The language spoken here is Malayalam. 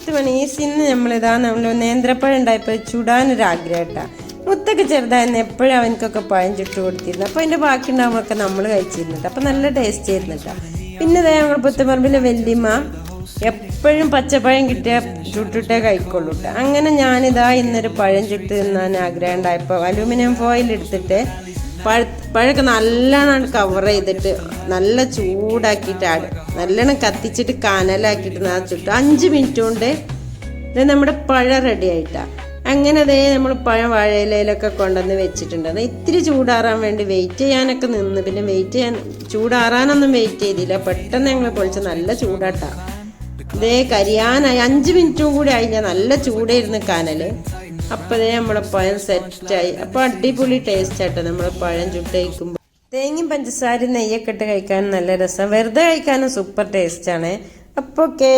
10 മണി ഈസിന്ന് നമ്മൾ നേന്ത്രപ്പഴം ഉണ്ടായപ്പോൾ ചുടാനൊരാഗ്രഹം കേട്ടോ. മുത്തൊക്കെ ചെറുതായിരുന്നു, എപ്പോഴും അവനക്കൊക്കെ പഴം ചുട്ട് കൊടുത്തിരുന്നു. അപ്പോൾ അതിൻ്റെ ബാക്കി ഉണ്ടാകുമ്പോഴൊക്കെ നമ്മൾ കഴിച്ചിരുന്നുണ്ട്. അപ്പോൾ നല്ല ടേസ്റ്റ് ആയിരുന്നു കേട്ടോ. പിന്നെ ഞങ്ങൾ പുത്തുപറമ്പിലെ വല്യമ്മ എപ്പോഴും പച്ചപ്പഴം കിട്ടിയാൽ ചുട്ടിട്ടേ കഴിക്കുള്ളൂ കേട്ടോ. അങ്ങനെ ഞാനിതാ ഇന്നൊരു പഴം ചുട്ട് തിന്നാൻ ആഗ്രഹം ഉണ്ടായപ്പോൾ അലൂമിനിയം ഫോയിൽ എടുത്തിട്ട് പഴമൊക്കെ നല്ലോണം കവർ ചെയ്തിട്ട് നല്ല ചൂടാക്കിയിട്ട് നല്ലോണം കത്തിച്ചിട്ട് കനലാക്കിയിട്ട് ചുട്ട് 5 മിനിറ്റ് കൊണ്ട് ഇത് നമ്മുടെ പഴം റെഡി ആയിട്ടാണ്. അങ്ങനെ നമ്മൾ പഴം വാഴയിലയിലൊക്കെ കൊണ്ടുവന്ന് വെച്ചിട്ടുണ്ട്. അത് ഇത്തിരി ചൂടാറാൻ വേണ്ടി വെയിറ്റ് ചെയ്യാനൊക്കെ നിന്ന്, പിന്നെ ചൂടാറാനൊന്നും വെയിറ്റ് ചെയ്തില്ല. പെട്ടെന്ന് ഞങ്ങൾ പൊളിച്ച് നല്ല ചൂടാട്ടാ. കരിയാനായി 5 മിനിറ്റും കൂടി ആയില്ല, നല്ല ചൂടായിരുന്നു കനല്. അപ്പോൾ നമ്മളെ പഴം സെറ്റായി. അപ്പോൾ അടിപൊളി ടേസ്റ്റ് ആട്ടോ നമ്മളെ പഴം ചുട്ട് കഴിക്കുമ്പോൾ. തേങ്ങയും പഞ്ചസാരയും നെയ്യൊക്കെ ഇട്ട് കഴിക്കാനും നല്ല രസം, വെറുതെ കഴിക്കാനും സൂപ്പർ ടേസ്റ്റാണ്. അപ്പോൾ ഓക്കേ.